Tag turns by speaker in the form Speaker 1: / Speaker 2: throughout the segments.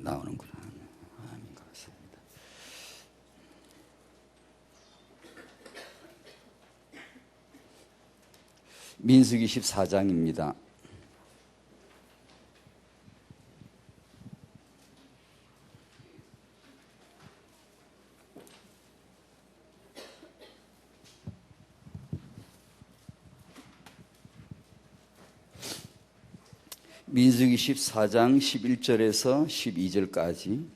Speaker 1: 나오는구나. 아멘. 감사합니다. 민수기 14장입니다. 민수기 14장 11절에서 12절까지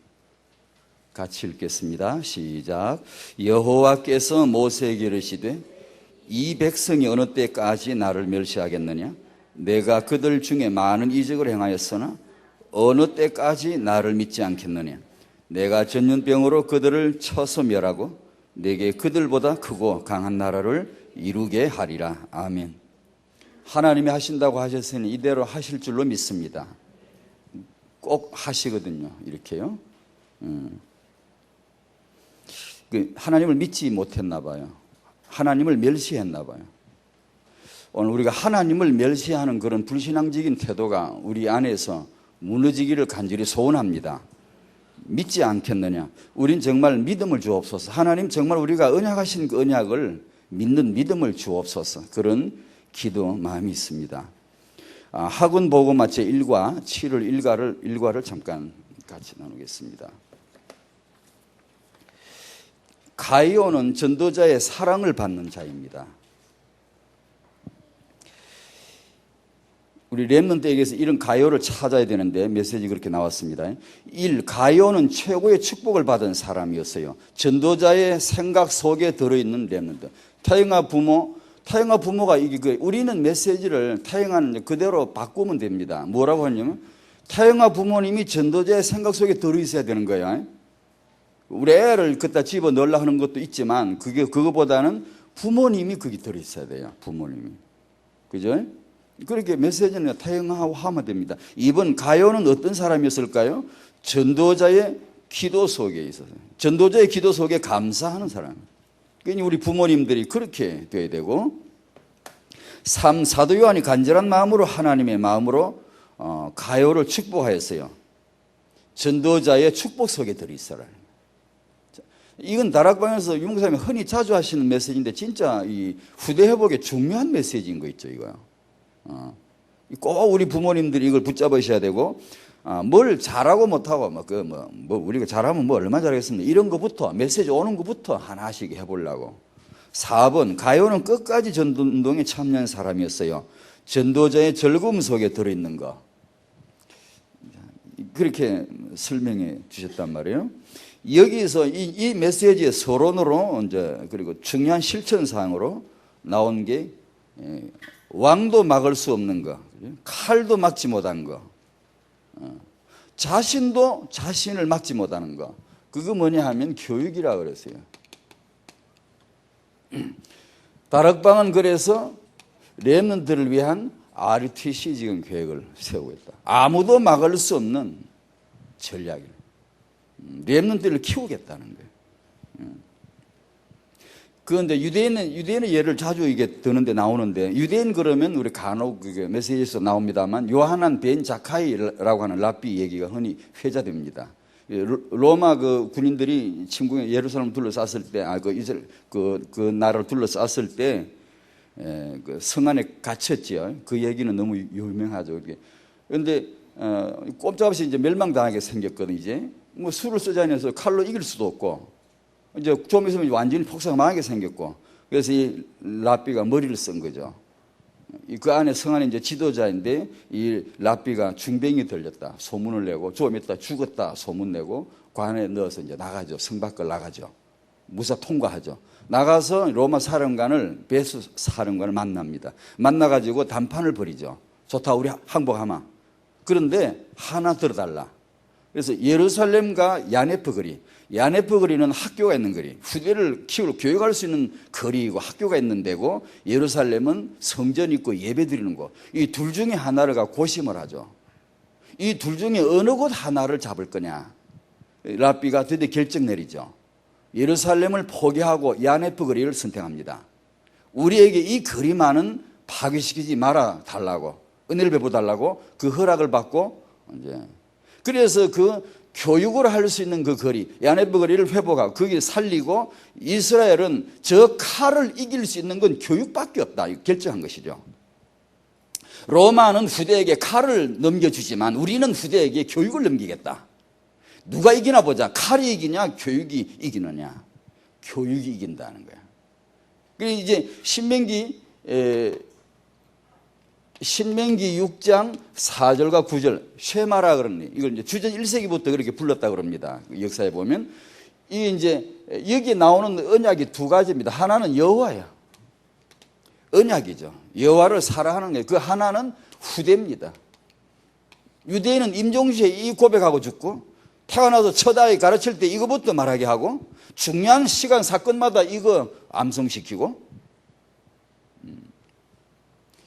Speaker 1: 같이 읽겠습니다. 시작. 여호와께서 모세에게 이르시되 이 백성이 어느 때까지 나를 멸시하겠느냐? 내가 그들 중에 많은 이적을 행하였으나 어느 때까지 나를 믿지 않겠느냐? 내가 전염병으로 그들을 쳐서 멸하고 내게 그들보다 크고 강한 나라를 이루게 하리라. 아멘. 하나님이 하신다고 하셨으니 이대로 하실 줄로 믿습니다. 꼭 하시거든요. 이렇게요. 하나님을 믿지 못했나 봐요. 하나님을 멸시했나 봐요. 오늘 우리가 하나님을 멸시하는 그런 불신앙적인 태도가 우리 안에서 무너지기를 간절히 소원합니다. 믿지 않겠느냐? 우린 정말 믿음을 주옵소서. 하나님 정말 우리가 언약하신 그 언약을 믿는 믿음을 주옵소서. 그런 기도 마음이 있습니다. 학원 복음화 제 1과 7월 일과를 잠깐 같이 나누겠습니다. 가이오는 전도자의 사랑을 받는 자입니다. 우리 렘넌트에게서 이런 가이오를 찾아야 되는데 메시지 그렇게 나왔습니다. 1. 가이오는 최고의 축복을 받은 사람이었어요. 전도자의 생각 속에 들어있는 렘넌트. 태영아 부모가 이게 우리는 메시지를 태영아는 그대로 바꾸면 됩니다. 뭐라고 하냐면 태영아 부모님이 전도자의 생각 속에 들어있어야 되는 거예요. 우리 애를 그따 집어 넣으려고 하는 것도 있지만 그거보다는 부모님이 거기 들어있어야 돼요. 부모님이. 그죠? 그렇게 메시지는 태영아하고 하면 됩니다. 이번 가요는 어떤 사람이었을까요? 전도자의 기도 속에 있어서. 전도자의 기도 속에 감사하는 사람. 그러니까 우리 부모님들이 그렇게 돼야 되고. 3. 사도 요한이 간절한 마음으로 하나님의 마음으로 가요를 축복하였어요. 전도자의 축복 속에 들어있어라. 이건 다락방에서 유목사님이 흔히 자주 하시는 메시지인데 진짜 이 후대 회복에 중요한 메시지인 거 있죠, 이거요. 꼭 우리 부모님들이 이걸 붙잡으셔야 되고, 뭘 잘하고 못하고, 우리가 잘하면 얼마나 잘하겠습니까? 이런 거부터, 메시지 오는 거부터 하나씩 해보려고. 4번, 가요는 끝까지 전도운동에 참여한 사람이었어요. 전도자의 즐거움 속에 들어있는 거. 그렇게 설명해 주셨단 말이에요. 여기서 이 메시지의 서론으로 그리고 중요한 실천 사항으로 나온 게 왕도 막을 수 없는 거, 칼도 막지 못한 거, 자신도 자신을 막지 못하는 거. 그거 뭐냐 하면 교육이라 그랬어요. 다락방은 그래서 렘넌트를 위한 RTC 지금 계획을 세우고 있다. 아무도 막을 수 없는 전략이에요. 렘넌트를 키우겠다는 거예요. 그런데 유대인은 예를 자주 이게 드는데 나오는데, 유대인 그러면 우리 간혹 메시지에서 나옵니다만 요하난 벤 자카이라고 하는 랍비 얘기가 흔히 회자됩니다. 로마 그 군인들이 침공해 예루살렘을 둘러쌌을 때, 그 나라를 둘러쌌을 때, 그 성 안에 갇혔지요. 그 얘기는 너무 유명하죠. 그런데 꼼짝없이 이제 멸망당하게 생겼거든. 이제 뭐 술을 쓰자니해서 칼로 이길 수도 없고, 이제 좀 있으면 완전히 폭삭망하게 생겼고, 그래서 이 랍비가 머리를 쓴 거죠. 그 안에 성 안에 이제 지도자인데 이 랍비가 중병이 들렸다 소문을 내고, 좀 있다 죽었다 소문 내고 관에 넣어서 이제 나가죠. 성 밖을 나가죠. 무사 통과하죠. 나가서 로마 사령관을, 베스 사령관을 만납니다. 만나가지고談판을 벌이죠. 좋다, 우리 항복하마. 그런데 하나 들어달라. 그래서 예루살렘과 야네프 거리는 학교가 있는 거리, 후대를 키우고 교육할 수 있는 거리이고 학교가 있는 데고, 예루살렘은 성전 있고 예배 드리는 곳. 이 둘 중에 하나를 갖고 고심을 하죠. 이 둘 중에 어느 곳 하나를 잡을 거냐. 랍비가 드디어 결정 내리죠. 예루살렘을 포기하고 야네프 거리를 선택합니다. 우리에게 이 거리만은 파괴시키지 말아 달라고, 은혜를 베풀어 달라고 그 허락을 받고, 이제 그래서 그 교육을 할 수 있는 그 거리, 야네브 거리를 회복하고 거기를 살리고 이스라엘은 저 칼을 이길 수 있는 건 교육밖에 없다. 결정한 것이죠. 로마는 후대에게 칼을 넘겨주지만 우리는 후대에게 교육을 넘기겠다. 누가 이기나 보자. 칼이 이기냐 교육이 이기느냐. 교육이 이긴다는 거야. 그리고 이제 신명기 6장 4절과 9절 쉐마라 그러니 이걸 이제 주전 1세기부터 그렇게 불렀다 그럽니다. 역사에 보면 이 이제 여기 나오는 언약이 두 가지입니다. 하나는 여호와야. 언약이죠. 여호와를 사랑하는 게 그 하나는 후대입니다. 유대인은 임종시에 이 고백하고 죽고 태어나서 첫 아이 가르칠 때 이거부터 말하게 하고 중요한 시간 사건마다 이거 암송시키고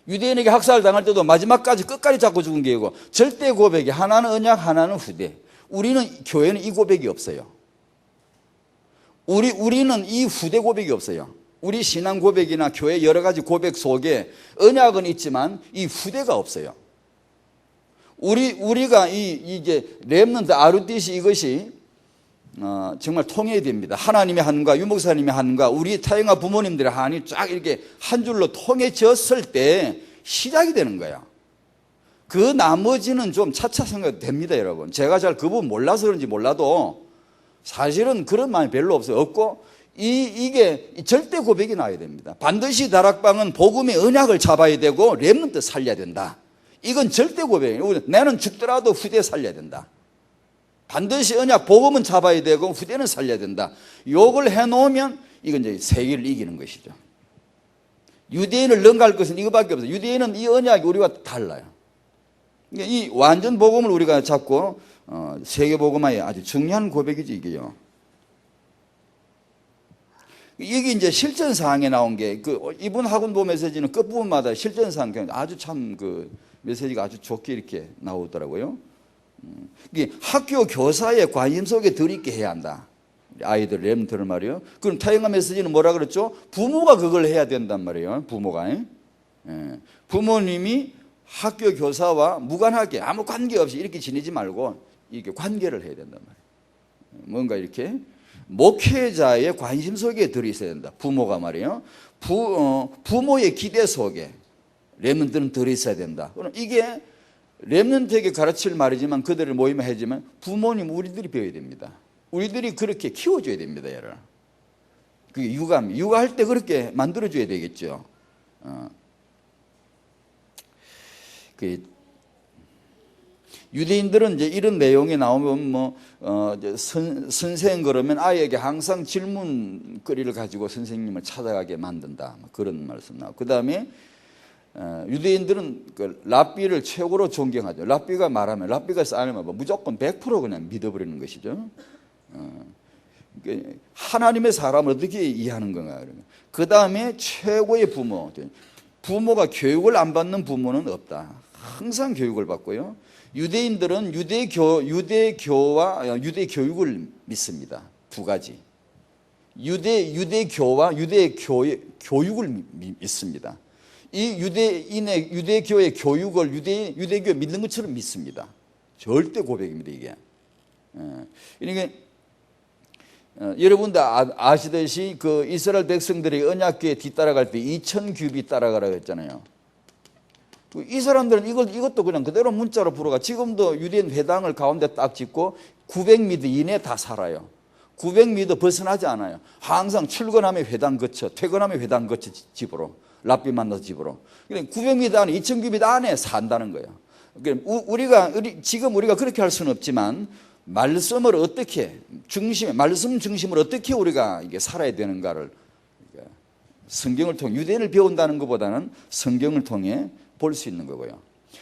Speaker 1: 유대인에게 학살당할 때도 마지막까지 끝까지 잡고 죽은 게 이거 절대 고백이 하나는 언약 하나는 후대. 우리는 교회는 이 고백이 없어요. 우리는 이 후대 고백이 없어요. 우리 신앙 고백이나 교회 여러 가지 고백 속에 언약은 있지만 이 후대가 없어요. 우리가 이게 렘넌트 아르디시 이것이 정말 통해야 됩니다. 하나님의 한과 유목사님의 한과 우리 타영아 부모님들의 한이 쫙 이렇게 한 줄로 통해졌을 때 시작이 되는 거야. 그 나머지는 좀 차차 생각됩니다, 여러분. 제가 잘 그 부분 몰라서 그런지 몰라도 사실은 그런 마음이 별로 없어요. 없고 이게 절대 고백이 나와야 됩니다. 반드시 다락방은 복음의 언약을 잡아야 되고 렘넌트 살려야 된다. 이건 절대 고백이에요. 나는 죽더라도 후대 살려야 된다. 반드시 언약 복음은 잡아야 되고 후대는 살려야 된다. 요걸 해놓으면 이건 이제 세계를 이기는 것이죠. 유대인을 능가할 것은 이거밖에 없어요. 유대인은 이 언약이 우리와 달라요. 이 완전 복음을 우리가 잡고 세계 복음화에 아주 중요한 고백이죠, 이게요. 이게 이제 실전 사항에 나온 게 이번 학원보 메시지는 끝부분마다 실전 사항 아주 참 그 메시지가 아주 좋게 이렇게 나오더라고요. 이게 학교 교사의 관심 속에 들이있게 해야 한다. 아이들 렘들을 말이요. 그럼 타영아 메시지는 뭐라 그랬죠? 부모가 그걸 해야 된단 말이에요. 부모가. 부모님이 학교 교사와 무관하게 아무 관계 없이 이렇게 지내지 말고 이렇게 관계를 해야 된단 말이에요. 뭔가 이렇게 목회자의 관심 속에 들어있어야 된다. 부모가 말이에요. 부모의 기대 속에 렘넌트는 들어있어야 된다. 그럼 이게 렘넌트에게 가르칠 말이지만 그들을 모임에 해지만 부모님 우리들이 배워야 됩니다. 우리들이 그렇게 키워줘야 됩니다. 얘를. 그게 육아할 때 그렇게 만들어줘야 되겠죠. 유대인들은 이제 이런 내용이 나오면 선생 그러면 아이에게 항상 질문거리를 가지고 선생님을 찾아가게 만든다. 그런 말씀 나오고. 그 다음에 유대인들은 그 랍비를 최고로 존경하죠. 랍비가 말하면 랍비가 쌓으면 무조건 100% 그냥 믿어버리는 것이죠. 하나님의 사람을 어떻게 이해하는 건가. 그 다음에 최고의 부모가 교육을 안 받는 부모는 없다. 항상 교육을 받고요. 유대인들은 유대교와 유대교육을 믿습니다. 두 가지. 유대교와 유대교육을 믿습니다. 이 유대교의 교육을 유대교 믿는 것처럼 믿습니다. 절대 고백입니다, 이게. 그러니까 여러분들 아시듯이 그 이스라엘 백성들이 언약궤에 뒤따라갈 때 2000규빗 따라가라고 했잖아요. 이 사람들은 이것도 그냥 그대로 문자로 풀어가. 지금도 유대인 회당을 가운데 딱 짓고 900m 이내에 다 살아요. 900m 벗어나지 않아요. 항상 출근하면 회당 거쳐, 퇴근하면 회당 거쳐 집으로. 랍비 만나서 집으로. 900m 안에 2000규빗 안에 산다는 거예요. 지금 우리가 그렇게 할 수는 없지만 말씀을 어떻게 말씀 중심으로 어떻게 우리가 이게 살아야 되는가를 성경을 통해 유대인을 배운다는 것보다는 성경을 통해 볼 수 있는 거고요.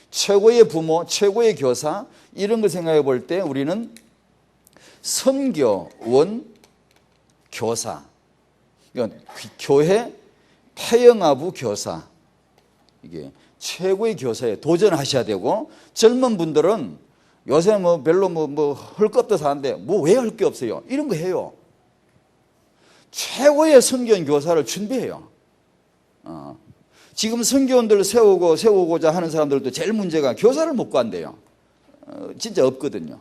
Speaker 1: 최고의 부모, 최고의 교사 이런 걸 생각해 볼 때 우리는 선교원 교사, 그러니까 교회 태영아부 교사 이게 최고의 교사에 도전하셔야 되고 젊은 분들은 요새 별로 할 거 없다 사는데 왜 할 게 없어요? 이런 거 해요. 최고의 선교원 교사를 준비해요. 지금 선교원들 세우고자 하는 사람들도 제일 문제가 교사를 못 구한대요. 진짜 없거든요.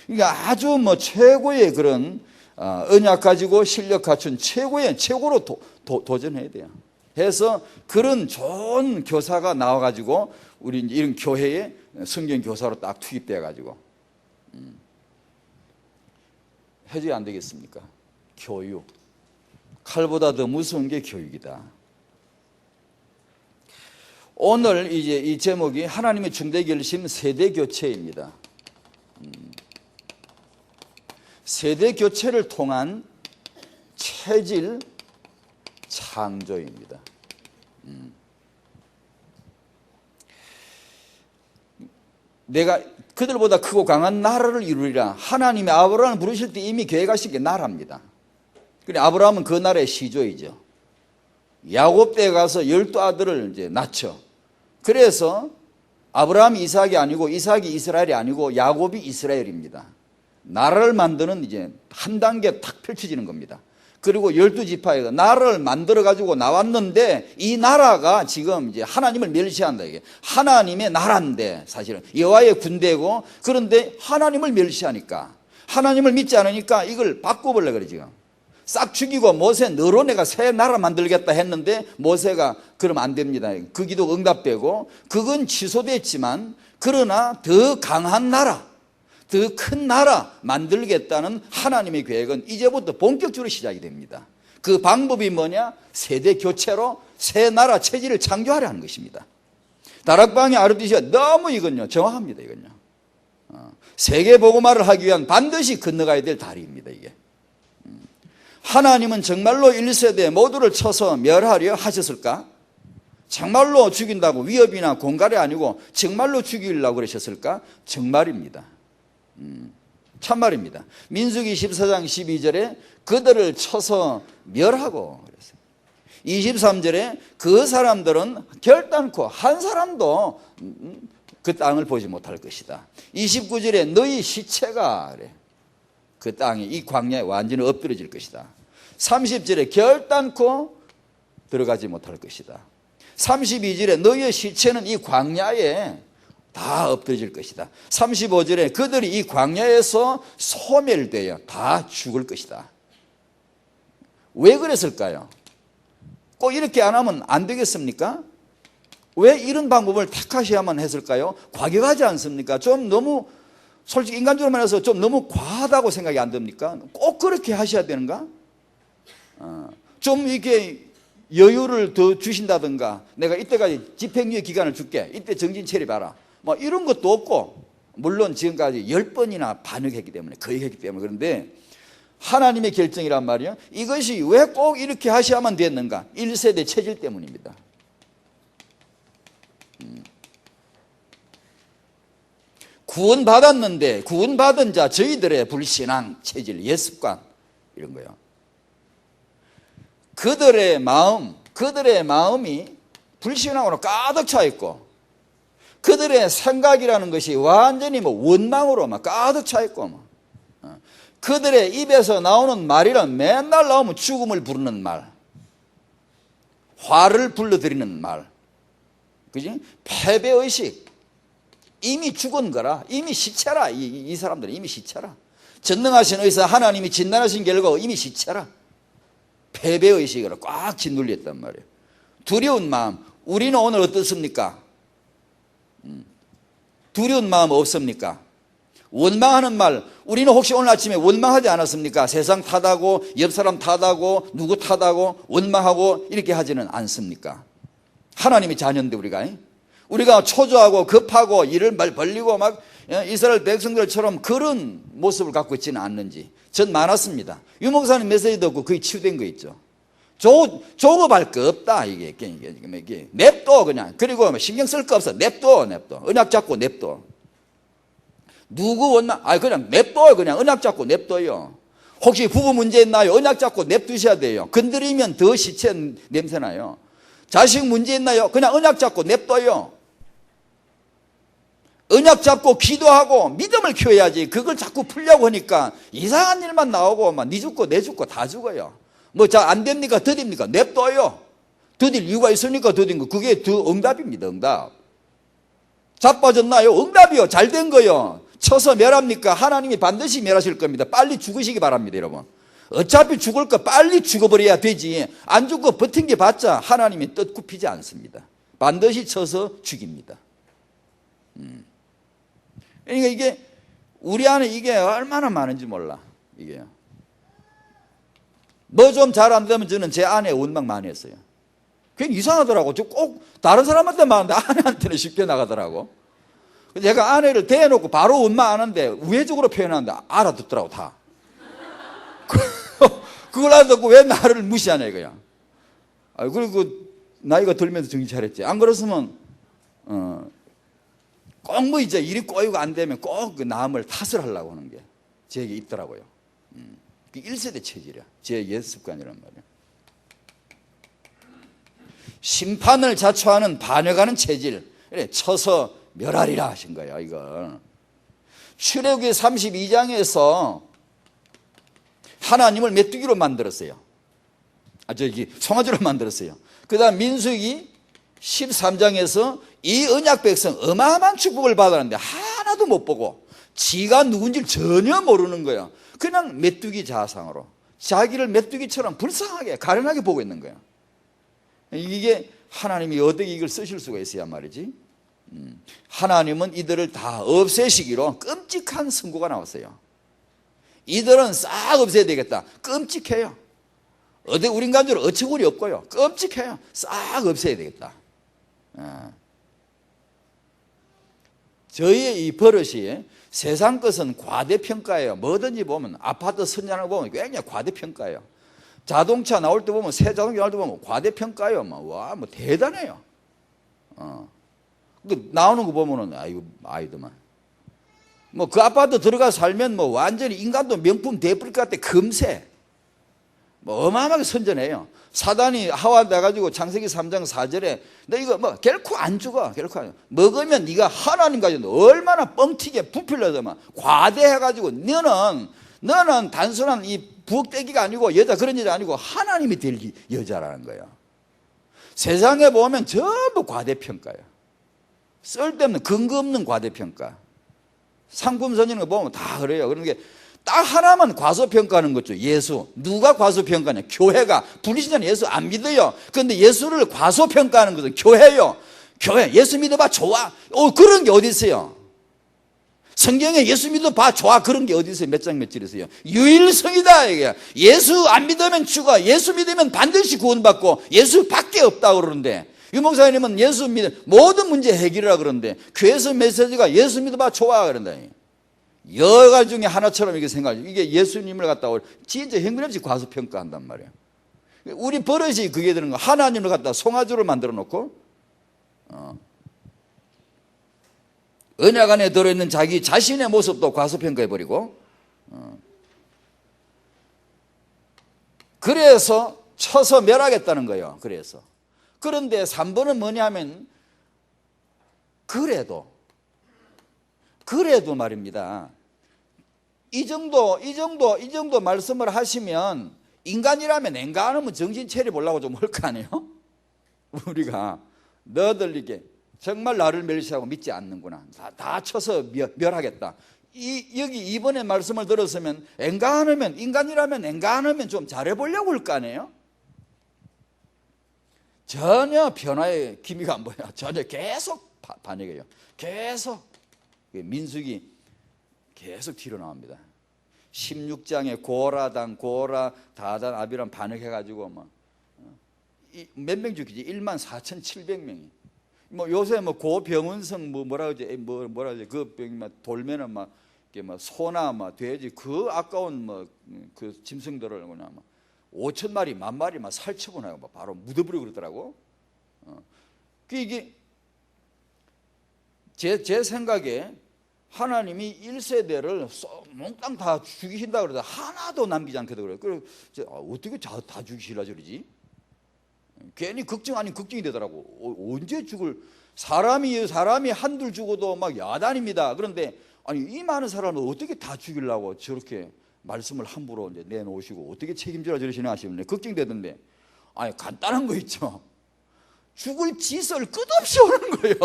Speaker 1: 그러니까 아주 뭐 최고의 그런 언약 가지고 실력 갖춘 최고로 도전해야 돼요. 해서 그런 좋은 교사가 나와가지고 우리 이제 이런 교회에 성경 교사로 딱 투입돼가지고 해줘야 안 되겠습니까? 교육. 칼보다 더 무서운 게 교육이다. 오늘 이제 이 제목이 하나님의 중대 결심 세대 교체입니다. 세대 교체를 통한 체질 창조입니다. 내가 그들보다 크고 강한 나라를 이루리라. 하나님이 아브라함을 부르실 때 이미 계획하신 게 나라입니다. 그래 아브라함은 그 나라의 시조이죠. 야곱 때에 가서 12아들을 이제 낳죠. 그래서 아브라함이 이삭이 아니고 이삭이 이스라엘이 아니고 야곱이 이스라엘입니다. 나라를 만드는 이제 한 단계 탁 펼쳐지는 겁니다. 그리고 12지파가 나라를 만들어 가지고 나왔는데 이 나라가 지금 이제 하나님을 멸시한다. 이게 하나님의 나라인데 사실은 여호와의 군대고 그런데 하나님을 멸시하니까 하나님을 믿지 않으니까 이걸 바꿔보려 그래 지금. 싹 죽이고 모세 너로 내가 새 나라 만들겠다 했는데 모세가 그러면 안 됩니다. 그 기도 응답되고 그건 취소됐지만 그러나 더 강한 나라 더 큰 나라 만들겠다는 하나님의 계획은 이제부터 본격적으로 시작이 됩니다. 그 방법이 뭐냐? 세대 교체로 새 나라 체질을 창조하려 하는 것입니다. 다락방의 아르디시아 너무 이건요 정확합니다. 이건요 세계 복음화를 하기 위한 반드시 건너가야 될 다리입니다. 이게 하나님은 정말로 1세대 모두를 쳐서 멸하려 하셨을까? 정말로 죽인다고 위협이나 공갈이 아니고 정말로 죽이려고 그러셨을까? 정말입니다. 참말입니다. 민수기 14장 12절에 그들을 쳐서 멸하고 그랬어요. 23절에 그 사람들은 결단코 한 사람도 그 땅을 보지 못할 것이다. 29절에 너희 시체가 그래. 그 땅이 이 광야에 완전히 엎드려질 것이다. 30절에 결단코 들어가지 못할 것이다. 32절에 너희의 시체는 이 광야에 다 엎드려질 것이다. 35절에 그들이 이 광야에서 소멸되어 다 죽을 것이다. 왜 그랬을까요? 꼭 이렇게 안 하면 안 되겠습니까? 왜 이런 방법을 택하셔야만 했을까요? 과격하지 않습니까? 좀 너무 솔직히 인간적으로 말해서 좀 너무 과하다고 생각이 안 듭니까? 꼭 그렇게 하셔야 되는가? 좀 이렇게 여유를 더 주신다든가 내가 이때까지 집행유예 기간을 줄게 이때 정신 차려봐라 뭐 이런 것도 없고 물론 지금까지 10번이나 반역했기 때문에 거의 했기 때문에 그런데 하나님의 결정이란 말이에요. 이것이 왜 꼭 이렇게 하셔야만 됐는가? 1세대 체질 때문입니다. 구원받았는데 구원받은 자 저희들의 불신앙 체질 예습관 이런 거요. 그들의 마음이 불신앙으로 가득 차 있고 그들의 생각이라는 것이 완전히 원망으로 가득 차 있고 그들의 입에서 나오는 말이란 맨날 나오면 죽음을 부르는 말, 화를 불러들이는 말, 그지? 패배의식, 이미 죽은 거라, 이미 시체라. 이 사람들은 이미 시체라. 전능하신 의사 하나님이 진단하신 결과 이미 시체라. 패배의식으로 꽉 짓눌렸단 말이에요. 두려운 마음, 우리는 오늘 어떻습니까? 두려운 마음 없습니까? 원망하는 말, 우리는 혹시 오늘 아침에 원망하지 않았습니까? 세상 탓하고 옆 사람 탓하고 누구 탓하고 원망하고 이렇게 하지는 않습니까? 하나님의 자녀인데 우리가 초조하고 급하고 일을 벌리고 막 이스라엘 백성들처럼 그런 모습을 갖고 있지는 않는지 전 많았습니다. 유 목사님 메시지 듣고 그게 치유된 거 있죠. 조급할 거 없다. 이게 냅둬 그냥. 그리고 신경 쓸 거 없어. 냅둬. 언약 잡고 냅둬. 누구 원망? 그냥 냅둬요. 그냥 언약 잡고 냅둬요. 혹시 부부 문제 있나요? 언약 잡고 냅두셔야 돼요. 건드리면 더 시체 냄새 나요. 자식 문제 있나요? 그냥 언약 잡고 냅둬요. 언약 잡고 기도하고 믿음을 키워야지. 그걸 자꾸 풀려고 하니까 이상한 일만 나오고 막 니 죽고 내 죽고 다 죽어요. 잘 안 됩니까? 더딥니까? 냅둬요. 더딜 이유가 있으니까 더딘 거. 그게 더 응답입니다. 응답. 자빠졌나요? 응답이요. 잘 된 거요. 쳐서 멸합니까? 하나님이 반드시 멸하실 겁니다. 빨리 죽으시기 바랍니다, 여러분. 어차피 죽을 거 빨리 죽어버려야 되지. 안 죽고 버틴 봤자 하나님이 뜻 굽히지 않습니다. 반드시 쳐서 죽입니다. 그러니까 이게 우리 안에 이게 얼마나 많은지 몰라. 이게요. 뭐 좀 잘 안 되면 저는 제 아내 원망 많이 했어요. 그게 이상하더라고. 저 꼭 다른 사람한테 많은데 아내한테는 쉽게 나가더라고. 제가 아내를 대놓고 바로 원망 안 하는데 우회적으로 표현하는데 알아듣더라고 다. 그걸 알아듣고 왜 나를 무시하냐 이거야. 그리고 나이가 들면서 정신 차렸지. 안 그랬으면 꼭 뭐 이제 일이 꼬이고 안 되면 꼭 그 남을 탓을 하려고 하는 게 제게 있더라고요. 그 1세대 체질이야. 제 옛 습관이란 말이야. 심판을 자초하는 반역하는 체질. 그래, 쳐서 멸하리라 하신 거예요, 이걸. 출애굽기 32장에서 하나님을 메뚜기로 만들었어요. 송아지로 만들었어요. 그 다음 민수기 13장에서 이 언약 백성 어마어마한 축복을 받았는데 하나도 못 보고 지가 누군지 전혀 모르는 거야. 그냥 메뚜기 자상으로 자기를 메뚜기처럼 불쌍하게 가련하게 보고 있는 거야. 이게 하나님이 어떻게 이걸 쓰실 수가 있어야 말이지. 하나님은 이들을 다 없애시기로 끔찍한 선고가 나왔어요. 이들은 싹 없애야 되겠다. 끔찍해요. 어디 우린 간줄 어처구니 없고요. 끔찍해요. 싹 없애야 되겠다. 저희의 이 버릇이 세상 것은 과대평가예요. 뭐든지 보면 아파트 선전을 보면 굉장히 과대평가예요. 자동차 나올 때 보면 새 자동차 나올 때 보면 과대평가예요. 와, 뭐 대단해요. 나오는 거 보면은 아이더만. 뭐 그 아파트 들어가 살면 뭐 완전히 인간도 명품 돼버릴 것 같아. 금세. 뭐 어마어마하게 선전해요. 사단이 하와 나가지고 창세기 3장 4절에 너 이거 뭐 결코 안 죽어. 결코 안 죽어. 먹으면 네가 하나님 가지고 얼마나 뻥튀기에 부풀려서만 과대해가지고 너는 단순한 이 부엌대기가 아니고 여자 그런 여자 아니고 하나님이 될 여자라는 거예요. 세상에 보면 전부 과대평가예요. 쓸데없는 근거 없는 과대평가. 상품 선전하는 거 보면 다 그래요. 그런 게 딱 하나만 과소평가하는 거죠. 예수. 누가 과소평가냐? 교회가. 불신자는 예수 안 믿어요. 그런데 예수를 과소평가하는 것은 교회요. 교회. 예수 믿어봐. 좋아. 그런 게 어디 있어요? 성경에 예수 믿어봐. 좋아. 그런 게 어디 있어요? 몇 장 몇 절 있어요? 유일성이다. 이게. 예수 안 믿으면 죽어. 예수 믿으면 반드시 구원받고 예수밖에 없다고 그러는데 유 목사님은 예수 믿어 모든 문제 해결이라 그러는데 교회에서 메시지가 예수 믿어봐. 좋아. 그런다. 여러 가지 중에 하나처럼 이게 생각하죠. 이게 예수님을 갖다가 진짜 형편없이 과소평가한단 말이에요. 우리 버릇이 그게 되는 거. 하나님을 갖다가 송아지로 만들어 놓고 언약 안에 들어있는 자기 자신의 모습도 과소평가해버리고 그래서 쳐서 멸하겠다는 거예요. 그런데 3번은 뭐냐면 그래도 말입니다. 이 정도 말씀을 하시면 인간이라면 엔간하면 정신 차려 보려고 좀 할 거 아니에요? 우리가 너들 이게 정말 나를 멸시하고 믿지 않는구나. 다 쳐서 멸하겠다. 여기 이번에 말씀을 들었으면 인간이라면 엔간하면 좀 잘해보려고 할 거 아니에요? 전혀 변화의 기미가 안 보여. 전혀 계속 반역해요. 계속. 민수기 계속 뒤로 나옵니다. 16장에 고라단, 다단, 아비람 반역해가지고 몇 명 죽이지? 14,700명이. 뭐 요새 뭐 고병은성 뭐라 그러지? 그 병이 돌면은 막 소나 돼지 그 아까운 그 짐승들을 그냥 5,000마리, 10,000마리 막 살처분하고 바로 묻어버리고 그러더라고. 이게 제 생각에 하나님이 1세대를 몽땅 다 죽이신다 그러다 하나도 남기지 않거든. 그래요. 어떻게 다 죽이시라 저러지? 괜히 걱정 아닌 걱정이 되더라고. 언제 죽을 사람이 한둘 죽어도 막 야단입니다. 그런데 아니 이 많은 사람을 어떻게 다 죽이려고 저렇게 말씀을 함부로 이제 내놓으시고 어떻게 책임지라 저러시나 하시면 걱정되던데 아니 간단한 거 있죠. 죽을 짓을 끝없이 오는 거예요.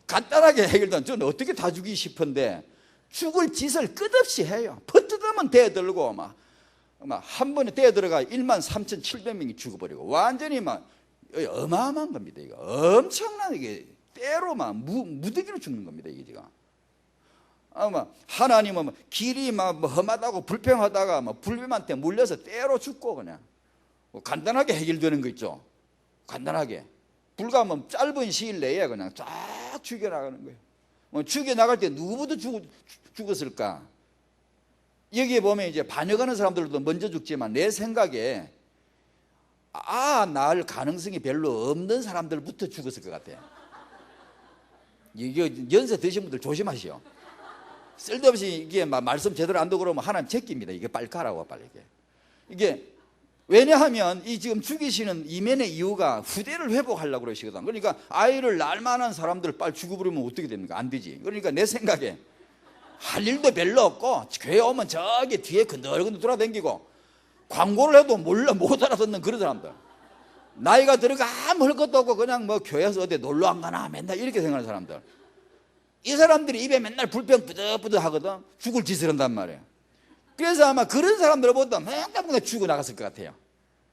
Speaker 1: 간단하게 해결된 저는 어떻게 다 죽이기 싶은데 죽을 짓을 끝없이 해요. 퍼뜨리면 대들고 막 한 번에 대들어가 13,700명이 죽어버리고 완전히 막 어마어마한 겁니다. 이거 엄청난 이게 때로 막 무더기로 죽는 겁니다. 이게 지금. 아마 하나님은 길이 막 험하다고 불평하다가 막 불뱀한테 물려서 때로 죽고 그냥 간단하게 해결되는 거 있죠. 간단하게 불과 뭐 짧은 시일 내에 그냥 쫙 죽여나가는 거예요. 뭐 죽여나갈 때 누구부터 죽었을까? 여기에 보면 이제 반역하는 사람들도 먼저 죽지만 내 생각에 날 가능성이 별로 없는 사람들부터 죽었을 것 같아요. 이게 연세 드신 분들 조심하시오. 쓸데없이 이게 말씀 제대로 안 듣고 그러면 하나님 제낍니다. 이게 빨리 가라고 빨리 이게 왜냐하면 이 지금 죽이시는 이면의 이유가 후대를 회복하려고 그러시거든. 그러니까 아이를 낳을 만한 사람들을 빨리 죽어버리면 어떻게 됩니까? 안 되지. 그러니까 내 생각에 할 일도 별로 없고 교회 오면 저기 뒤에 건들건들 돌아다니고 광고를 해도 몰라 못 알아듣는 그런 사람들. 나이가 들어가 아무 할 것도 없고 그냥 뭐 교회에서 어디 놀러 안 가나 맨날 이렇게 생각하는 사람들. 이 사람들이 입에 맨날 불평 뿌듯뿌듯 하거든. 죽을 짓을 한단 말이에요. 그래서 아마 그런 사람들을 보다 맨날 죽어 나갔을 것 같아요.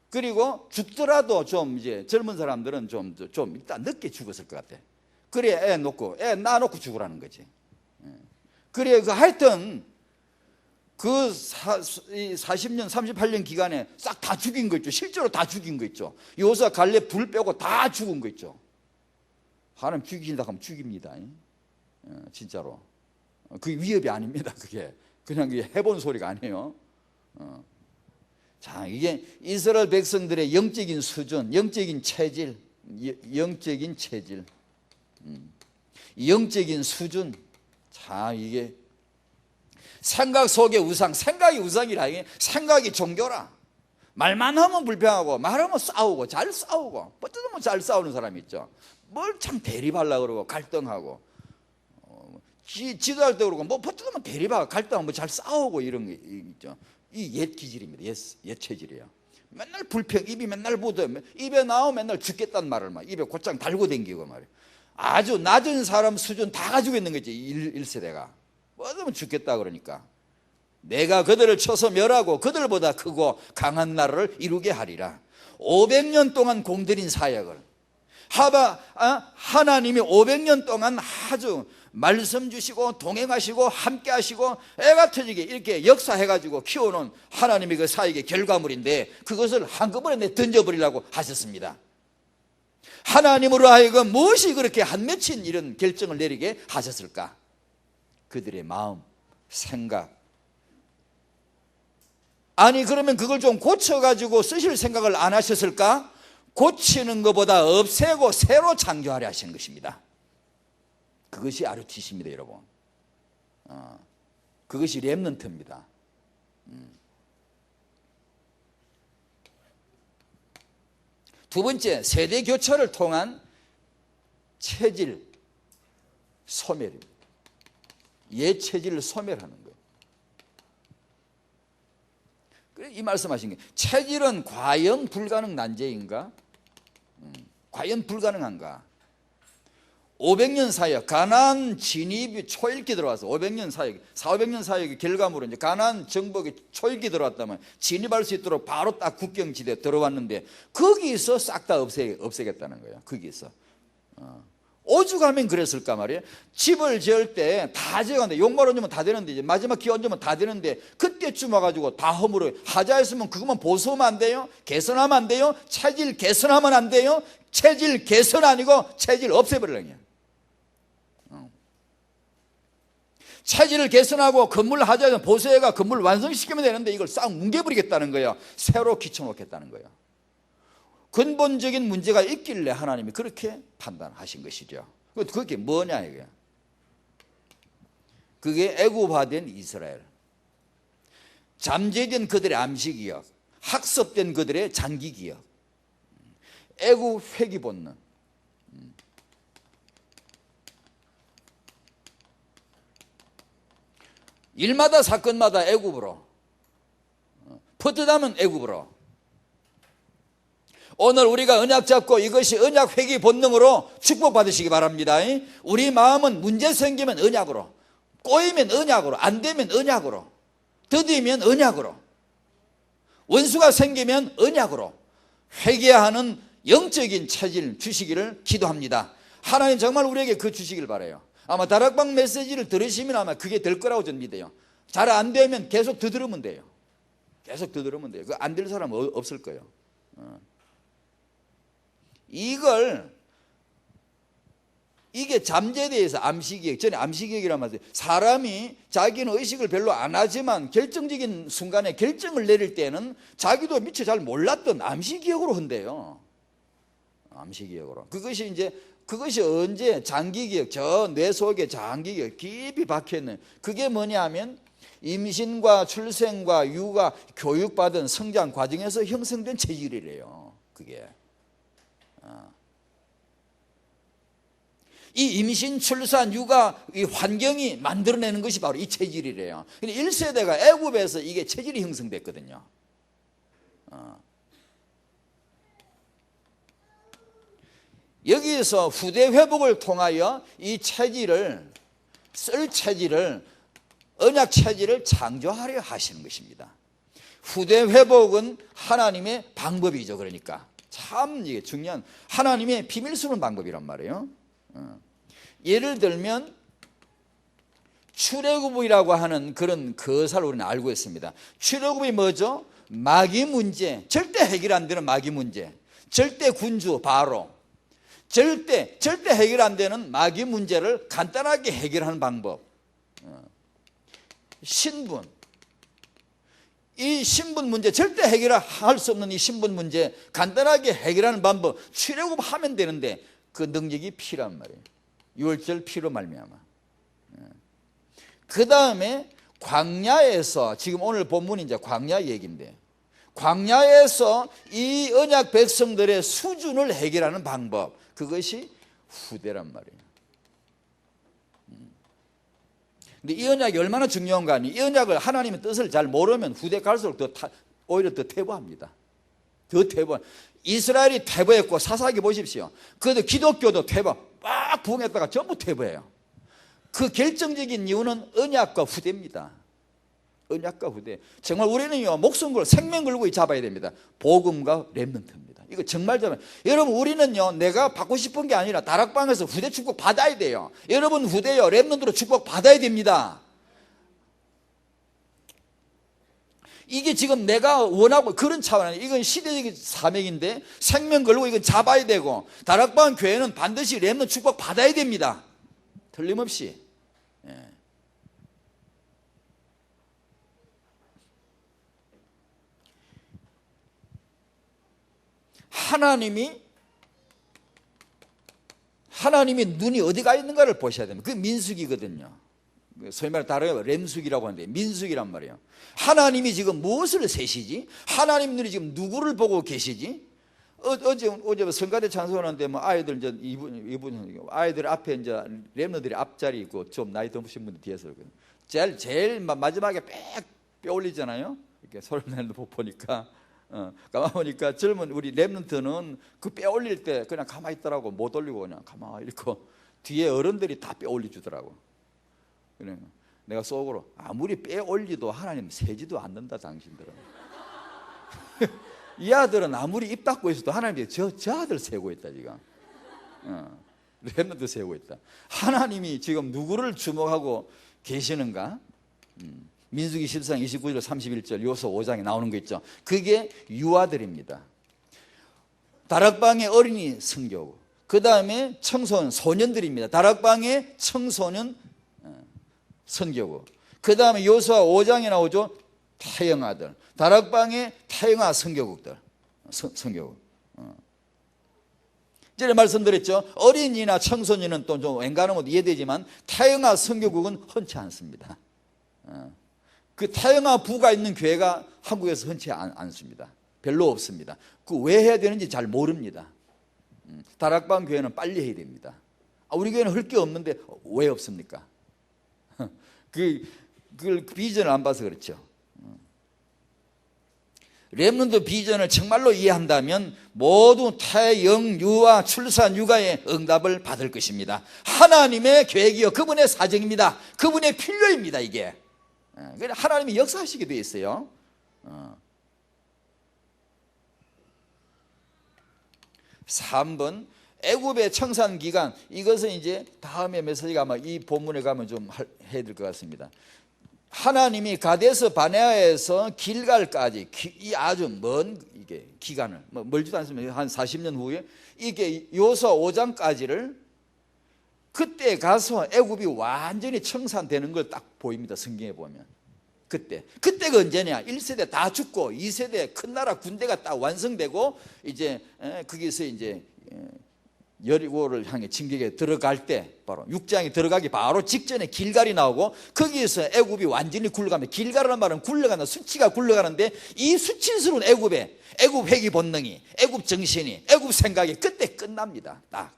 Speaker 1: 그리고 죽더라도 좀 이제 젊은 사람들은 좀 일단 늦게 죽었을 것 같아. 그래 애 낳아놓고 죽으라는 거지. 그래 하여튼 그 40년 38년 기간에 싹 다 죽인 거 있죠. 실제로 다 죽인 거 있죠. 요사 갈렙 불 빼고 다 죽은 거 있죠. 하나님 죽이신다 하면 죽입니다. 진짜로. 그게 위협이 아닙니다. 그게 그냥 해본 소리가 아니에요. 자, 이게 이스라엘 백성들의 영적인 수준, 영적인 체질, 영적인 체질, 영적인 수준. 자, 이게 생각 속의 우상, 생각이 우상이라. 이게 생각이 종교라. 말만 하면 불평하고 말하면 싸우고 잘 싸우고 뻗어도 잘 싸우는 사람이 있죠. 뭘 참 대립하려고 그러고 갈등하고 지도할 때 그러고 뭐 뻗어도 대립하고 갈등하고 뭐 잘 싸우고 이런 게 있죠. 이 옛 기질입니다. 옛 체질이에요. 맨날 불평, 입이 맨날 묻어. 입에 나오면 맨날 죽겠다는 말을 막 입에 곧장 달고 댕기고 말이에요. 아주 낮은 사람 수준 다 가지고 있는 거지. 1세대가 뭐하면 죽겠다 그러니까 내가 그들을 쳐서 멸하고 그들보다 크고 강한 나라를 이루게 하리라. 500년 동안 공들인 사역을 하나님이 500년 동안 아주 말씀 주시고 동행하시고 함께 하시고 애가 터지게 이렇게 역사해가지고 키워놓은 하나님의 그 사역의 결과물인데 그것을 한꺼번에 던져버리려고 하셨습니다. 하나님으로 하여금 무엇이 그렇게 한맺힌 이런 결정을 내리게 하셨을까? 그들의 마음, 생각. 아니 그러면 그걸 좀 고쳐가지고 쓰실 생각을 안 하셨을까? 고치는 것보다 없애고 새로 창조하려 하신 것입니다. 그것이 RUTC입니다, 여러분. 그것이 렘넌트입니다. 두 번째, 세대 교체를 통한 체질 소멸입니다. 옛 체질을 소멸하는 거예요. 그래 이 말씀하신 게 체질은 과연 불가능 난제인가? 과연 불가능한가? 500년 사역, 가나안 진입이 초일기 들어와서 500년 사역, 400년 사역의 결과물은 이제 가나안 정복이 초일기 들어왔다면 진입할 수 있도록 바로 딱 국경지대에 들어왔는데 거기서 싹 다 없애겠다는 거예요. 거기서. 오죽하면 그랬을까 말이에요. 집을 지을 때 다 지어가는데 용말 얹으면 다 되는데 이제 마지막 기 얹으면 다 되는데 그때쯤 와가지고 다 허물어요. 하자했으면 그것만 보수하면 안 돼요. 개선하면 안 돼요. 체질 개선하면 안 돼요. 체질 개선 아니고 체질 없애버리려냐. 체질을 개선하고 건물 하자면 보수해가 건물 완성시키면 되는데 이걸 싹 뭉개버리겠다는 거예요. 새로 기쳐놓겠다는 거예요. 근본적인 문제가 있길래 하나님이 그렇게 판단하신 것이죠. 그게 뭐냐 이게? 그게 애굽화된 이스라엘, 잠재된 그들의 암시기억, 학습된 그들의 장기기억, 애굽 회귀 본능. 일마다 사건마다 애굽으로, 퍼뜨다면 애굽으로. 오늘 우리가 언약 잡고 이것이 언약 회귀 본능으로 축복받으시기 바랍니다. 우리 마음은 문제 생기면 언약으로, 꼬이면 언약으로, 안 되면 언약으로, 더디면 언약으로, 원수가 생기면 언약으로 회개하는 영적인 체질 주시기를 기도합니다. 하나님 정말 우리에게 그 주시길 바라요. 아마 다락방 메시지를 들으시면 아마 그게 될 거라고 저는 믿어요. 잘 안 되면 계속 더 들으면 돼요. 계속 더 들으면 돼요. 그 안 될 사람은 없을 거예요. 이게 잠재대에서 암시기획, 전에 암시기획이란 말이에요. 사람이 자기는 의식을 별로 안 하지만 결정적인 순간에 결정을 내릴 때는 자기도 미처 잘 몰랐던 암시기획으로 한대요. 암시기획으로. 그것이 언제 장기기획, 저 뇌 속에 장기기획 깊이 박혀있는, 그게 뭐냐면 임신과 출생과 육아, 교육받은 성장 과정에서 형성된 체질이래요. 그게. 이 임신, 출산, 육아 이 환경이 만들어내는 것이 바로 이 체질이래요. 1세대가 애굽에서 이게 체질이 형성됐거든요. 여기에서 후대 회복을 통하여 이 체질을, 언약 체질을 창조하려 하시는 것입니다. 후대 회복은 하나님의 방법이죠. 그러니까 참 이게 중요한 하나님의 비밀스러운 방법이란 말이에요. 예를 들면 출애굽이라고 하는 그런 거사를 우리는 알고 있습니다. 출애굽이 뭐죠? 마귀 문제, 절대 해결 안 되는 마귀 문제, 절대 군주 바로, 절대 해결 안 되는 마귀 문제를 간단하게 해결하는 방법. 신분, 이 신분 문제, 절대 해결할 수 없는 이 신분 문제 간단하게 해결하는 방법, 출애굽하면 되는데 그 능력이 필요한 말이에요. 유월절 피로 말미암아. 그 다음에 광야에서, 지금 오늘 본문이 이제 광야 얘기인데, 광야에서 이 언약 백성들의 수준을 해결하는 방법, 그것이 후대란 말이에요. 근데 이 언약이 얼마나 중요한가 하니, 이 언약을 하나님의 뜻을 잘 모르면 후대 갈수록 오히려 더 퇴보합니다. 더 퇴보. 이스라엘이 퇴보했고, 사사기 보십시오. 그래도 기독교도 퇴보, 막 부흥했다가 전부 퇴보해요. 그 결정적인 이유는 언약과 후대입니다. 언약과 후대. 정말 우리는요, 목숨 걸고 생명 걸고 잡아야 됩니다. 복음과 렘넌트입니다. 이거 정말 여러분, 우리는요, 내가 받고 싶은 게 아니라 다락방에서 후대 축복 받아야 돼요. 여러분 후대요, 렘넌트로 축복 받아야 됩니다. 이게 지금 내가 원하고 그런 차원 아니에요. 이건 시대적인 사명인데 생명 걸고 이건 잡아야 되고, 다락방 교회는 반드시 렘넌트 축복 받아야 됩니다. 틀림없이. 하나님이 눈이 어디 가 있는가를 보셔야 됩니다. 그게 민수기거든요. 소위 말해 다르게 렘숙이라고 하는데 민숙이란 말이에요. 하나님이 지금 무엇을 세시지? 하나님 눈이 지금 누구를 보고 계시지? 어제 성가대 찬송하는데 뭐 아이들 이제 이분 아이들 앞에 이제 렘너들이 앞자리 있고 좀 나이 드신 분들 뒤에서 제일 마지막에 빽 올리잖아요. 이렇게 소리 내는 거 보니까 가만 보니까 젊은 우리 렘넌트는 그 뼈 올릴 때 그냥 가만히 있더라고. 못 올리고 그냥 가만히 이렇게 뒤에 어른들이 다 뼈 올려주더라고. 그래, 내가 속으로 아무리 뼈 올리도 하나님 세지도 않는다 당신들은. 이 아들은 아무리 입 닫고 있어도 하나님이 저 아들 세고 있다 지금. 렘넌트 세고 있다. 하나님이 지금 누구를 주목하고 계시는가? 민수기 14장 29절 31절 요소 5장에 나오는 거 있죠. 그게 유아들입니다. 다락방의 어린이 성교고, 그 다음에 청소년 소년들입니다. 다락방의 청소년 선교고, 그 다음에 요수아 5장에 나오죠. 태영아들, 다락방의 태영아 선교국들, 선교국. 전에 말씀드렸죠. 어린이나 청소년은 또 좀 웬간하면 이해되지만 태영아 선교국은 흔치 않습니다. 그 태영아 부가 있는 교회가 한국에서 흔치 않습니다. 별로 없습니다. 그 왜 해야 되는지 잘 모릅니다. 다락방 교회는 빨리 해야 됩니다. 우리 교회는 할 게 없는데 왜 없습니까? 그 비전을 안 봐서 그렇죠. 렘넌트 비전을 정말로 이해한다면 모두 태영, 유아, 출산, 육아의 응답을 받을 것입니다. 하나님의 계획이요, 그분의 사정입니다. 그분의 필요입니다. 이게 하나님이 역사하시게 되어 있어요. 3번 애굽의 청산 기간, 이것은 이제 다음에 메시지가 아마 이 본문에 가면 좀 해야 될 것 같습니다. 하나님이 가데스 바네아에서 길갈까지 이 아주 먼 이게 기간을 멀지도 않습니다. 한 40년 후에 이게 요서 5장까지를 그때 가서 애굽이 완전히 청산되는 걸 딱 보입니다. 성경에 보면 그때가 언제냐? 1세대 다 죽고 2세대 큰 나라 군대가 딱 완성되고 이제 거기서 이제 여리고를 향해 진격에 들어갈 때, 바로 6장에 들어가기 바로 직전에 길갈이 나오고, 거기에서 애굽이 완전히 굴러갑니다. 길갈이라는 말은 굴러가는, 수치가 굴러가는데, 이 수치스러운 애굽 회귀 본능이, 애굽 정신이, 애굽 생각이 그때 끝납니다. 딱.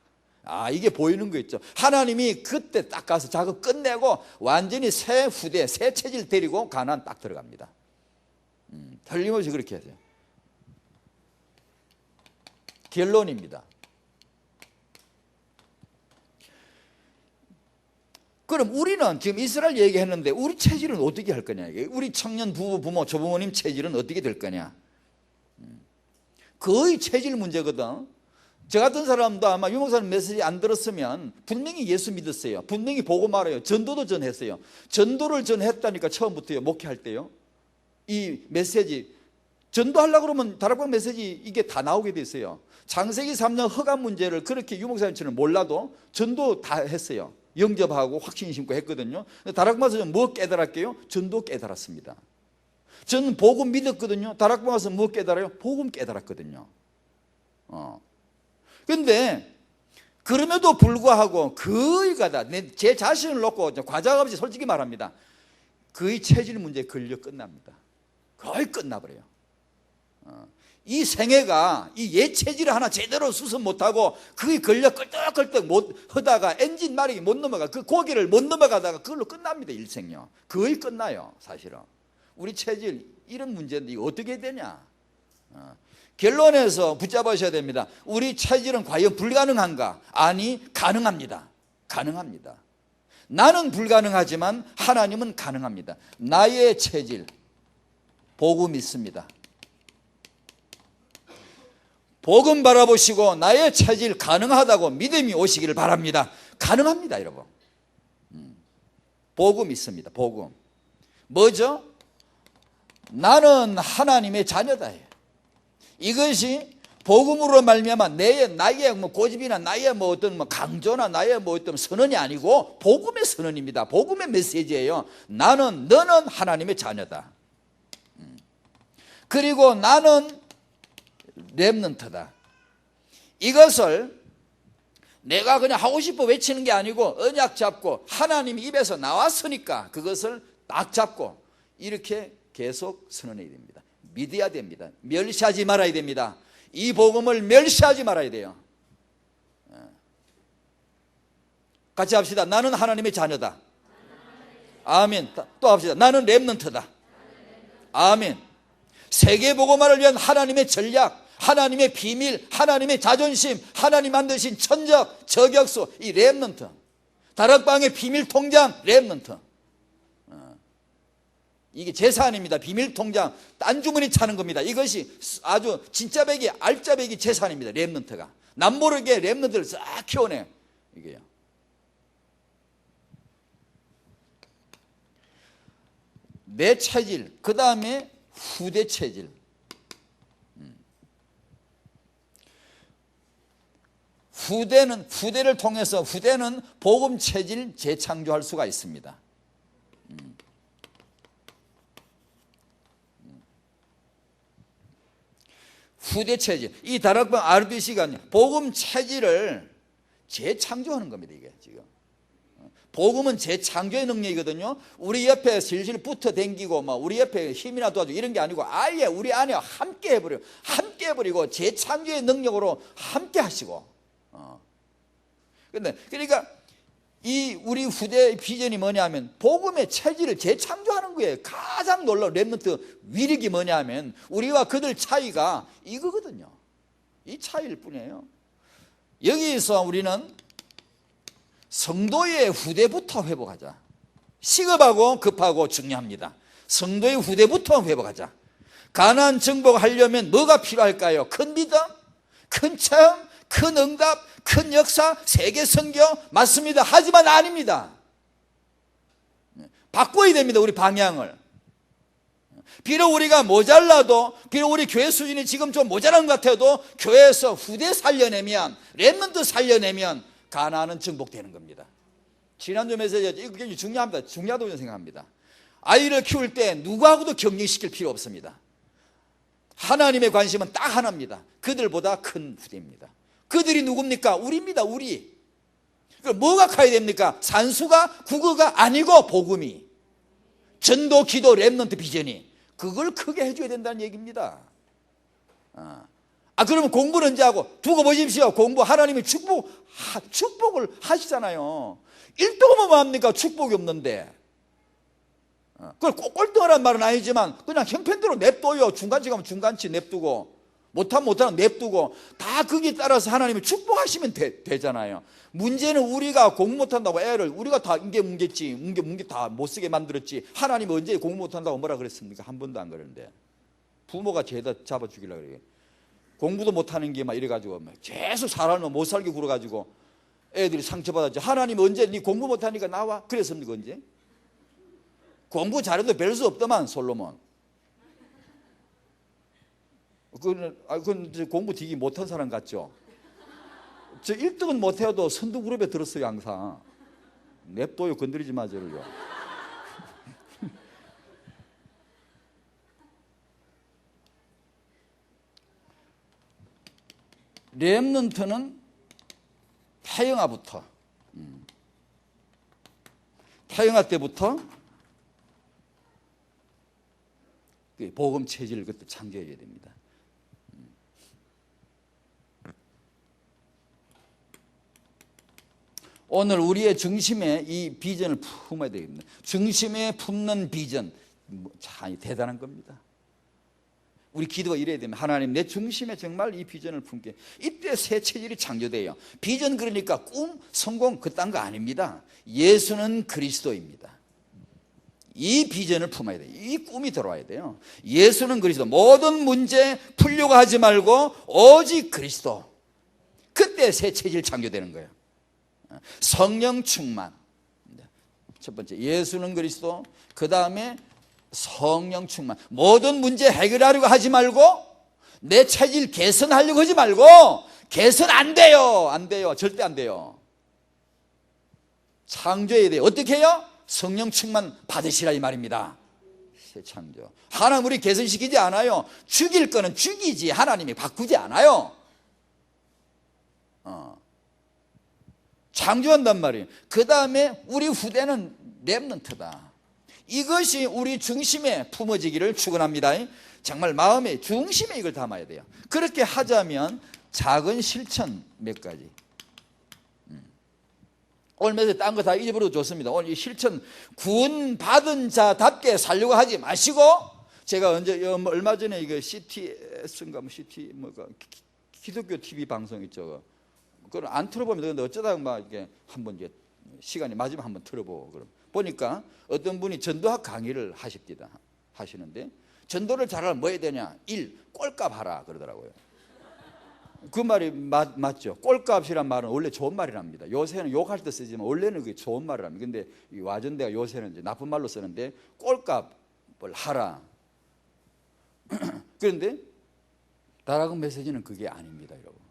Speaker 1: 이게 보이는 거 있죠. 하나님이 그때 딱 가서 작업 끝내고 완전히 새 후대, 새 체질 데리고 가나안 딱 들어갑니다. 틀림없이 그렇게 하세요. 결론입니다. 그럼 우리는 지금 이스라엘 얘기했는데 우리 체질은 어떻게 할 거냐? 우리 청년 부모, 조부모님 체질은 어떻게 될 거냐? 거의 체질 문제거든. 저 같은 사람도 아마 유목사님 메시지 안 들었으면 분명히 예수 믿었어요. 분명히 보고 말아요. 전도도 전했어요. 전도를 전했다니까 처음부터요. 목회할 때요. 이 메시지 전도하려고 그러면 다락방 메시지 이게 다 나오게 됐어요. 창세기 3년 허감 문제를 그렇게 유목사님처럼 몰라도 전도 다 했어요. 영접하고 확신 심고 했거든요. 다락방 와서 뭐 깨달았게요? 전도 깨달았습니다. 저는 복음 믿었거든요. 다락방 와서 뭐 깨달아요? 복음 깨달았거든요. 그런데 그럼에도 불구하고 거의 가다 제 자신을 놓고 과장 없이 솔직히 말합니다. 거의 체질 문제에 걸려 끝납니다. 거의 끝나버려요. 이 생애가 이 옛 체질을 하나 제대로 수습 못하고 그게 걸려 끌떡끌떡 못 하다가 엔진 마력이 못 넘어가, 그 고개를 못 넘어가다가 그걸로 끝납니다. 일생요. 거의 끝나요. 사실은 우리 체질 이런 문제인데 이거 어떻게 되냐? 결론에서 붙잡으셔야 됩니다. 우리 체질은 과연 불가능한가? 아니, 가능합니다. 가능합니다. 나는 불가능하지만 하나님은 가능합니다. 나의 체질 보고 믿습니다. 복음 바라보시고 나의 체질 가능하다고 믿음이 오시기를 바랍니다. 가능합니다, 여러분. 복음 있습니다. 복음 뭐죠? 나는 하나님의 자녀다. 이것이 복음으로 말미암아 나의 뭐 고집이나 나의 뭐 어떤 뭐 강조나 나의 뭐 어떤 선언이 아니고 복음의 선언입니다. 복음의 메시지예요. 너는 하나님의 자녀다. 그리고 나는 렘넌트다. 이것을 내가 그냥 하고 싶어 외치는 게 아니고 언약 잡고 하나님 입에서 나왔으니까 그것을 딱 잡고 이렇게 계속 선언해야 됩니다. 믿어야 됩니다. 멸시하지 말아야 됩니다. 이 복음을 멸시하지 말아야 돼요. 같이 합시다. 나는 하나님의 자녀다. 아멘. 또 합시다. 나는 렘넌트다. 아멘. 세계복음화를 위한 하나님의 전략, 하나님의 비밀, 하나님의 자존심, 하나님 만드신 천적, 저격수, 이 렘넌트, 다락방의 비밀 통장, 렘넌트. 이게 재산입니다. 비밀 통장, 딴 주머니 차는 겁니다. 이것이 아주 진짜 배기, 알짜 배기 재산입니다. 렘넌트가 남모르게 렘넌트를 싹 키워내. 이게요. 내 체질, 그 다음에 후대 체질. 후대를 통해서 후대는 복음 체질 재창조할 수가 있습니다. 후대 체질, 이 다락방 RBC가 복음 체질을 재창조하는 겁니다. 이게 지금 복음은 재창조의 능력이거든요. 우리 옆에 슬슬 붙어 댕기고 막 우리 옆에 힘이나 도와주고 이런 게 아니고 아예 우리 안에 함께 해버리고 재창조의 능력으로 함께 하시고. 그러니까 이 우리 후대의 비전이 뭐냐면 복음의 체질을 재창조하는 거예요. 가장 놀라운 렘넌트 위력이 뭐냐면 우리와 그들 차이가 이거거든요. 이 차이일 뿐이에요. 여기서 우리는 성도의 후대부터 회복하자. 시급하고 급하고 중요합니다. 성도의 후대부터 회복하자. 가나안 정복하려면 뭐가 필요할까요? 큰 믿음, 큰 체험, 큰 응답, 큰 역사, 세계 선교 맞습니다. 하지만 아닙니다. 바꿔야 됩니다. 우리 방향을. 비록 우리가 모자라도, 비록 우리 교회 수준이 지금 좀 모자란 것 같아도 교회에서 후대 살려내면, 렘넌트 살려내면 가나안은 정복되는 겁니다. 지난주 메시지 이거 굉장히 중요합니다. 중요하다고 생각합니다. 아이를 키울 때 누구하고도 격려시킬 필요 없습니다. 하나님의 관심은 딱 하나입니다. 그들보다 큰 후대입니다. 그들이 누굽니까? 우리입니다. 우리. 그럼 뭐가 커야 됩니까? 산수가 국어가 아니고 복음이. 전도, 기도, 렘넌트 비전이. 그걸 크게 해줘야 된다는 얘기입니다. 그러면 공부는 언제 하고? 두고 보십시오. 공부 하나님이 축복을 하시잖아요. 1등하면 뭐합니까? 축복이 없는데. 그걸 꼭 꼴등하라는 말은 아니지만 그냥 형편대로 냅둬요. 중간치 가면 중간치 냅두고 못하면 냅두고 다 거기에 따라서 하나님이 축복하시면 되잖아요. 문제는 우리가 공부 못한다고 애를 우리가 다 뭉개 다 못쓰게 만들었지 하나님이 언제 공부 못한다고 뭐라 그랬습니까? 한 번도 안 그랬는데 부모가 죄다 잡아주기라 그래요. 공부도 못하는 게 막 이래가지고 계속 사람은 못 살게 굴어가지고 애들이 상처받았지. 하나님이 언제 네 공부 못하니까 나와 그랬습니까? 언제? 공부 잘해도 별 수 없더만 솔로몬. 그건 공부 되게 못한 사람 같죠? 저 1등은 못해도 선두 그룹에 들었어요 항상. 냅둬요. 건드리지 마 저를요. 렘넌트는 태영아부터 태영아 때부터 복음 체질을 그때 창조해야 됩니다. 오늘 우리의 중심에 이 비전을 품어야 되겠습니다. 중심에 품는 비전 참 대단한 겁니다. 우리 기도가 이래야 됩니다. 하나님 내 중심에 정말 이 비전을 품게. 이때 새 체질이 창조돼요. 비전 그러니까 꿈, 성공 그딴 거 아닙니다. 예수는 그리스도입니다. 이 비전을 품어야 돼요. 이 꿈이 들어와야 돼요. 예수는 그리스도. 모든 문제 풀려고 하지 말고 오직 그리스도. 그때 새 체질 창조되는 거예요. 성령 충만. 첫 번째 예수는 그리스도. 그 다음에 성령 충만. 모든 문제 해결하려고 하지 말고 내 체질 개선하려고 하지 말고 개선 안 돼요. 안 돼요. 절대 안 돼요. 창조해야 돼요. 어떻게 해요? 성령 충만 받으시라 이 말입니다. 새 창조. 하나님 우리 개선시키지 않아요. 죽일 거는 죽이지 하나님이 바꾸지 않아요. 창조한단 말이에요. 그 다음에 우리 후대는 렘넌트다. 이것이 우리 중심에 품어지기를 축원합니다. 정말 마음의 중심에 이걸 담아야 돼요. 그렇게 하자면 작은 실천 몇 가지. 오늘 메시지 딴 거 다 잊어버려도 좋습니다. 오늘 이 실천 구원 받은 자답게 살려고 하지 마시고 제가 언제 얼마 전에 이거 CTS인가 기독교 TV 방송 있죠. 그걸 안 틀어보면 되는데 어쩌다가 막 이렇게 한번 이제 시간이 맞으면 한번 틀어보고 그럼 보니까 어떤 분이 전도학 강의를 하시는데 전도를 잘하려면 뭐 해야 되냐? 1. 꼴값 하라 그러더라고요. 그 말이 맞죠. 꼴값이란 말은 원래 좋은 말이랍니다. 요새는 욕할 때 쓰지만 원래는 그게 좋은 말이랍니다. 근데 이 와전대가 요새는 이제 나쁜 말로 쓰는데 꼴값을 하라. 그런데 다락원 메시지는 그게 아닙니다, 여러분.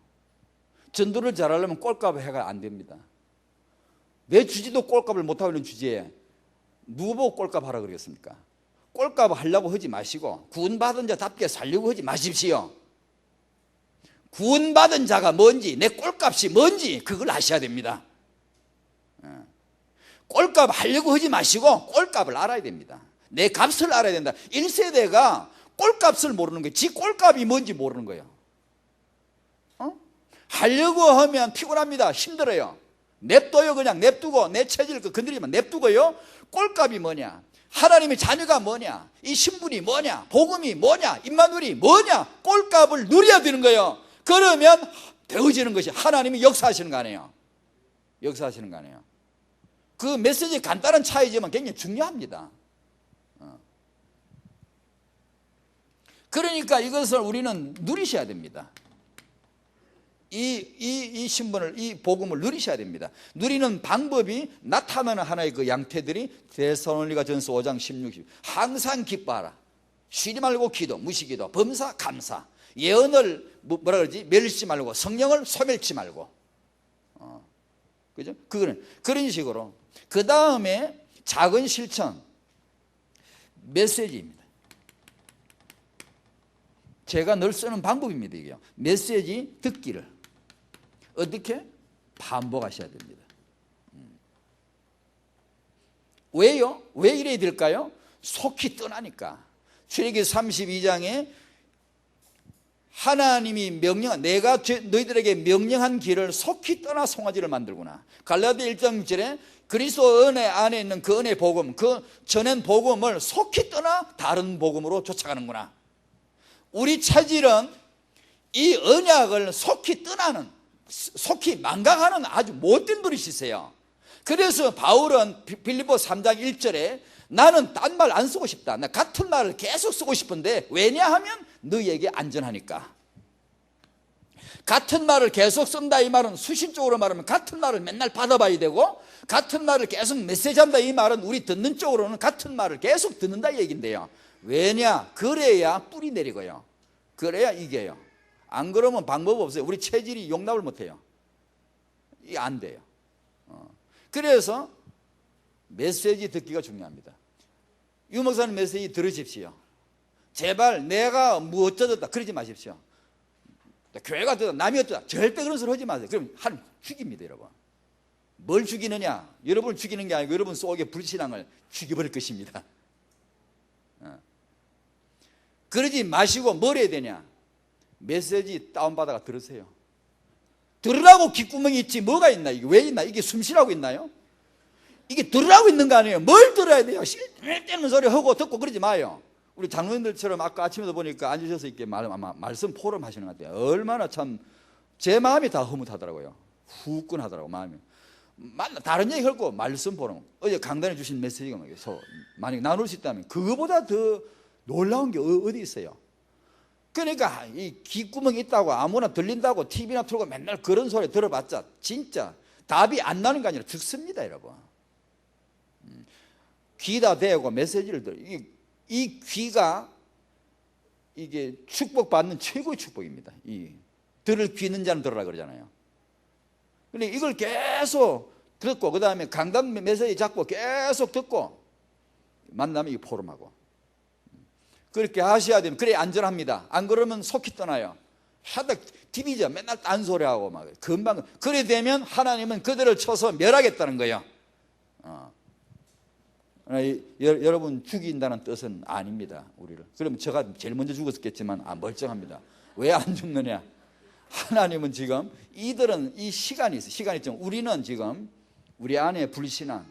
Speaker 1: 전도를 잘하려면 꼴값을 해가 안 됩니다. 내 주지도 꼴값을 못하고 있는 주제에 누구 보고 꼴값 하라 그러겠습니까? 꼴값 하려고 하지 마시고 구원받은 자답게 살려고 하지 마십시오. 구원받은 자가 뭔지 내 꼴값이 뭔지 그걸 아셔야 됩니다. 꼴값 하려고 하지 마시고 꼴값을 알아야 됩니다. 내 값을 알아야 된다. 1세대가 꼴값을 모르는 거예요. 지 꼴값이 뭔지 모르는 거예요. 하려고 하면 피곤합니다. 힘들어요. 냅둬요. 그냥 냅두고 내 체질을 건드리면 냅두고요. 꼴값이 뭐냐? 하나님의 자녀가 뭐냐? 이 신분이 뭐냐? 복음이 뭐냐? 임마누엘이 뭐냐? 꼴값을 누려야 되는 거예요. 그러면 되어지는 것이 하나님이 역사하시는 거 아니에요. 역사하시는 거 아니에요. 그 메시지 간단한 차이지만 굉장히 중요합니다. 그러니까 이것을 우리는 누리셔야 됩니다. 이 신분을, 이 복음을 누리셔야 됩니다. 누리는 방법이 나타나는 하나의 그 양태들이 데살로니가 전서 5장 16, 10 항상 기뻐하라. 쉬지 말고 기도, 무시기도, 범사, 감사. 예언을 뭐라 그러지? 멸시 말고, 성령을 소멸치 말고. 그죠? 그런 식으로. 그 다음에 작은 실천, 메시지입니다. 제가 늘 쓰는 방법입니다. 이게요. 메시지 듣기를 어떻게? 반복하셔야 됩니다. 왜요? 왜 이래야 될까요? 속히 떠나니까. 출애굽기 32장에 하나님이 내가 너희들에게 명령한 길을 속히 떠나 송아지를 만들구나. 갈라디아 1장 1절에 그리스도 은혜 안에 있는 그 은혜 복음, 그 전한 복음을 속히 떠나 다른 복음으로 쫓아가는구나. 우리 체질은 이 언약을 속히 떠나는, 속히 망각하는 아주 못된 버릇이세요. 그래서 바울은 빌립보 3장 1절에 나는 딴 말 안 쓰고 싶다. 나 같은 말을 계속 쓰고 싶은데 왜냐하면 너희에게 안전하니까. 같은 말을 계속 쓴다 이 말은 수신적으로 말하면 같은 말을 맨날 받아봐야 되고, 같은 말을 계속 메시지한다 이 말은 우리 듣는 쪽으로는 같은 말을 계속 듣는다 이 얘기인데요. 왜냐? 그래야 뿌리 내리고요. 그래야 이겨요. 안 그러면 방법 없어요. 우리 체질이 용납을 못해요. 이게 안 돼요. 그래서 메시지 듣기가 중요합니다. 유 목사님 메시지 들으십시오. 제발 내가 뭐 어쩌다 그러지 마십시오. 교회가 어떠다 남이 어떠다 절대 그런 소리 하지 마세요. 그럼 한 죽입니다. 여러분. 뭘 죽이느냐? 여러분을 죽이는 게 아니고 여러분 속에 불신앙을 죽여버릴 것입니다. 그러지 마시고 뭘 해야 되냐? 메시지 다운받아가 들으세요. 들으라고 귓구멍이 있지 뭐가 있나? 이게 왜 있나? 이게 숨쉬라고 있나요? 이게 들으라고 있는 거 아니에요. 뭘 들어야 돼요? 떼는 소리 하고 듣고 그러지 마요. 우리 장로님들처럼 아까 아침에도 보니까 앉으셔서 이렇게 말씀 포럼 하시는 것 같아요. 얼마나 참 제 마음이 다 흐뭇하더라고요. 후끈하더라고 마음이. 다른 얘기 하고 말씀 포럼. 어제 강단에 주신 메시지가 만약에 나눌 수 있다면 그거보다 더 놀라운 게 어디 있어요? 그러니까 이 귓구멍이 있다고 아무나 들린다고 TV나 틀고 맨날 그런 소리 들어봤자 진짜 답이 안 나는 게 아니라 죽습니다, 여러분. 귀다 대고 메시지를 들어. 이 귀가 이게 축복받는 최고의 축복입니다. 들을 귀 있는 자는 들으라 그러잖아요. 근데 이걸 계속 듣고 그 다음에 강단 메시지 잡고 계속 듣고 만나면 이 포럼하고 그렇게 하셔야 됩니다. 그래 안전합니다. 안 그러면 속히 떠나요. 하다 TV죠. 맨날 딴소리하고 막 금방 그래 되면 하나님은 그들을 쳐서 멸하겠다는 거예요. 여러분 죽인다는 뜻은 아닙니다. 우리를. 그럼 제가 제일 먼저 죽었겠지만 멀쩡합니다. 왜 안 죽느냐? 하나님은 지금 이들은 이 시간이 있어요. 시간이 있죠. 우리는 지금 우리 안에 불신앙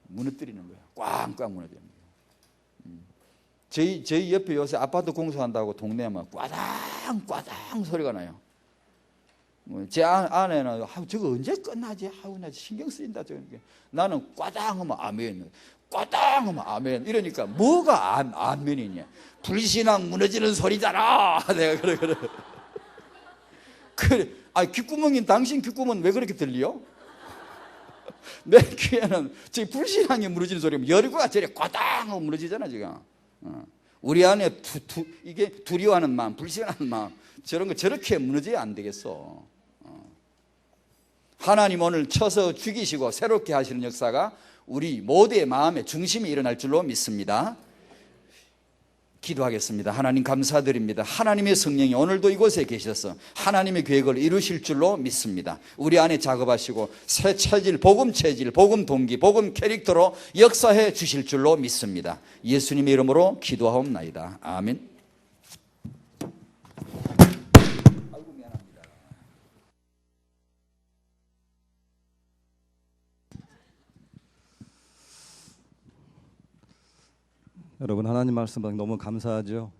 Speaker 1: 무너뜨리는 거예요. 꽝꽝 무너뜨리는 거예요. 저희 옆에 요새 아파트 공사한다고 동네에 막 꽈당 소리가 나요. 제 아내는 저거 언제 끝나지? 나 신경 쓰인다. 나는 꽈당 하면 아멘, 꽈당 하면 아멘 이러니까 뭐가 아멘이냐? 불신앙 무너지는 소리잖아. 내가 그래. 귓구멍인 당신 귓구멍은 왜 그렇게 들려? 내 귀에는 저기 불신앙이 무너지는 소리면 열과 저리 꽈당 하고 무너지잖아 지금. 우리 안에 이게 두려워하는 마음, 불신하는 마음 저런 거 저렇게 무너져야 안 되겠어. 하나님 오늘 쳐서 죽이시고 새롭게 하시는 역사가 우리 모두의 마음의 중심이 일어날 줄로 믿습니다. 기도하겠습니다. 하나님 감사드립니다. 하나님의 성령이 오늘도 이곳에 계셔서 하나님의 계획을 이루실 줄로 믿습니다. 우리 안에 작업하시고 새 체질, 복음 체질, 복음 동기, 복음 캐릭터로 역사해 주실 줄로 믿습니다. 예수님의 이름으로 기도하옵나이다. 아멘.
Speaker 2: 여러분 하나님 말씀 너무 감사하죠.